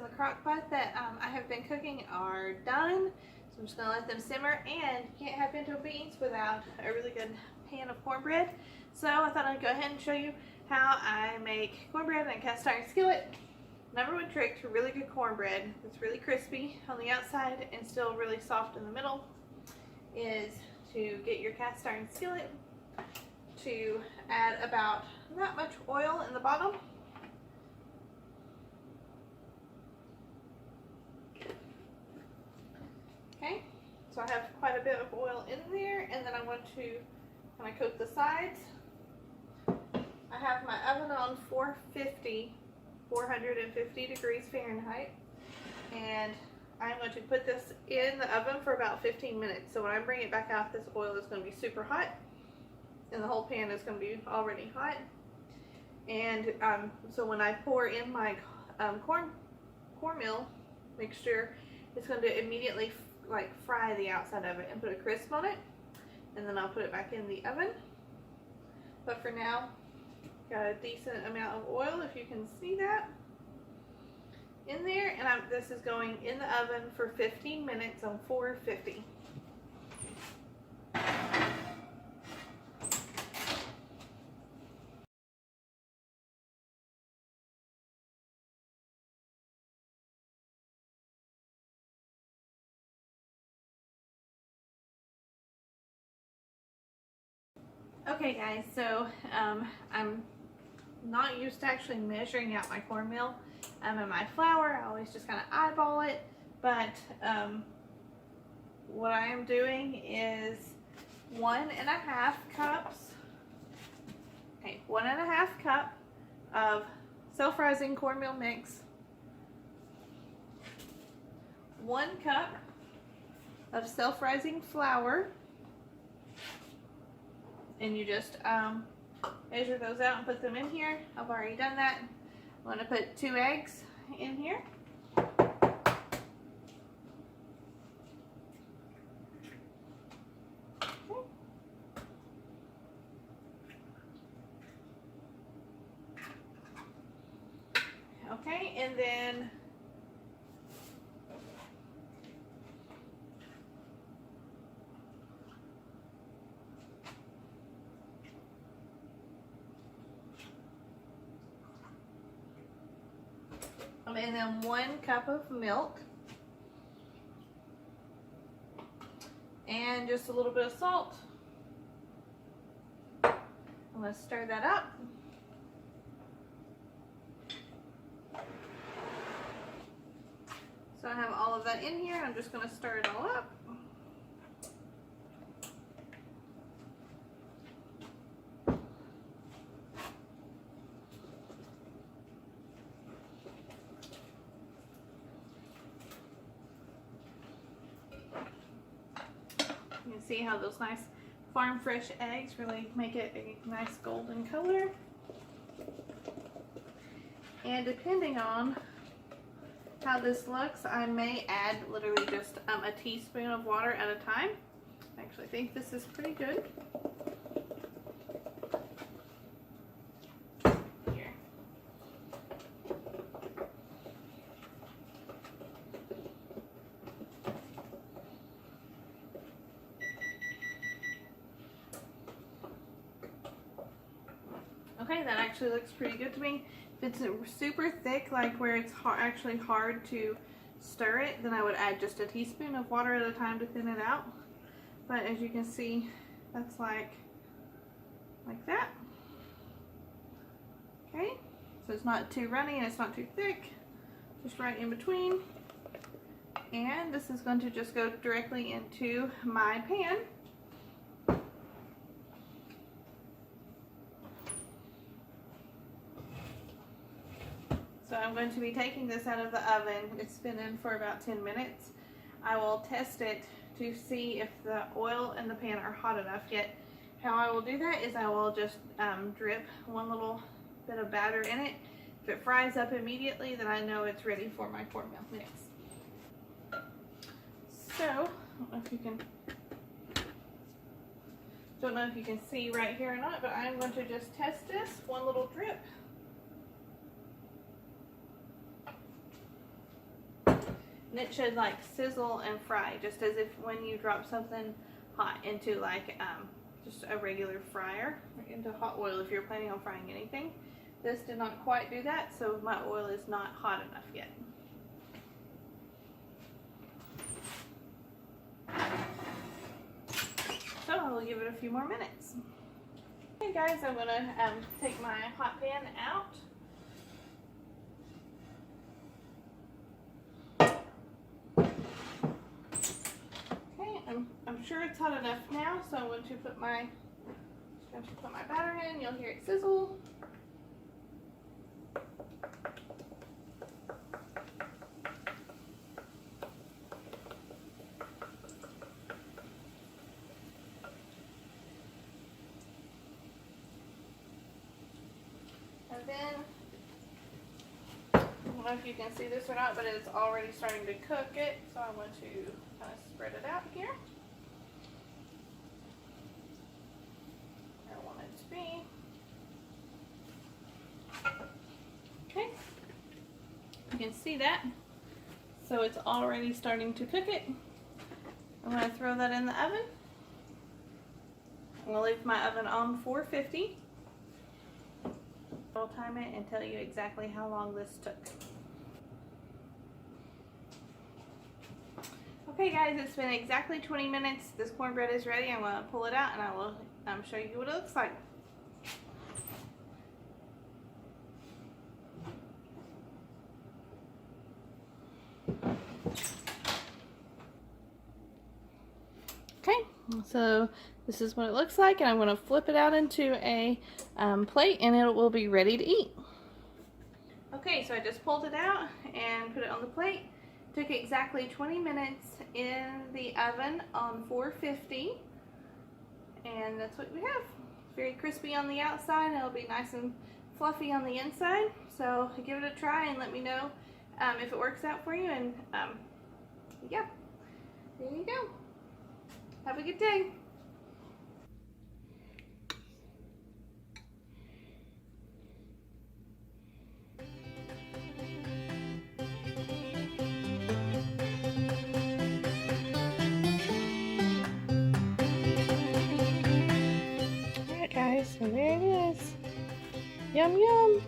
the crock pot that I have been cooking are done. So I'm just going to let them simmer, and you can't have pinto beans without a really good pan of cornbread. So I thought I'd go ahead and show you how I make cornbread in a cast iron skillet. Number one trick to really good cornbread that's really crispy on the outside and still really soft in the middle is to get your cast iron skillet to add about not much oil in the bottom. Okay, so I have quite a bit of oil in there, and then I want to kind of coat the sides. I have my oven on 450 degrees Fahrenheit, and I'm going to put this in the oven for about 15 minutes. So when I bring it back out, this oil is going to be super hot, and the whole pan is going to be already hot. And so when I pour in my cornmeal mixture, it's going to immediately fry the outside of it and put a crisp on it, and then I'll put it back in the oven. But for now, got a decent amount of oil, if you can see that, in there, and this is going in the oven for 15 minutes on 450. Okay guys, so I'm not used to actually measuring out my cornmeal and my flour. I always just kind of eyeball it, but what I am doing is 1.5 cups, okay, 1.5 cup of self-rising cornmeal mix, 1 cup of self-rising flour, and you just measure those out and put them in here. I've already done that. I'm going to put 2 eggs in here. Okay, and then and then 1 cup of milk, and just a little bit of salt. I'm going to stir that up. So I have all of that in here. I'm just going to stir it all up. You can see how those nice farm fresh eggs really make it a nice golden color. And depending on how this looks, I may add literally just a teaspoon of water at a time. I actually think this is pretty good. Here. Okay, that actually looks pretty good to me. If it's super thick, like where it's actually hard to stir it, then I would add just a teaspoon of water at a time to thin it out. But as you can see, that's like that. Okay, so it's not too runny and it's not too thick, just right in between. And this is going to just go directly into my pan. So I'm going to be taking this out of the oven. It's been in for about 10 minutes. I will test it to see if the oil in the pan are hot enough yet. How I will do that is I will just drip 1 little bit of batter in it. If it fries up immediately, then I know it's ready for my cornmeal mix. So, I don't know if you can see right here or not, but I'm going to just test this. 1 little drip. And it should like sizzle and fry, just as if when you drop something hot into like just a regular fryer, into hot oil if you're planning on frying anything. This did not quite do that, so my oil is not hot enough yet. So I will give it a few more minutes. Okay guys, I'm going to take my hot pan out. Okay, I'm sure it's hot enough now, so I'm going to put my batter in. You'll hear it sizzle. And then, I don't know if you can see this or not, but it's already starting to cook it. So I'm going to kind of spread it out here. Where I want it to be. Okay. You can see that. So it's already starting to cook it. I'm going to throw that in the oven. I'm going to leave my oven on 450. I'll time it and tell you exactly how long this took. Okay guys, it's been exactly 20 minutes. This cornbread is ready. I'm going to pull it out and I will show you what it looks like. Okay, so this is what it looks like, and I'm going to flip it out into a plate and it will be ready to eat. Okay, so I just pulled it out and put it on the plate. Took exactly 20 minutes in the oven on 450, and that's what we have. Very crispy on the outside, and it'll be nice and fluffy on the inside. So give it a try and let me know if it works out for you, and yeah, there you go. Have a good day. Alright guys, so there it is. Yum yum.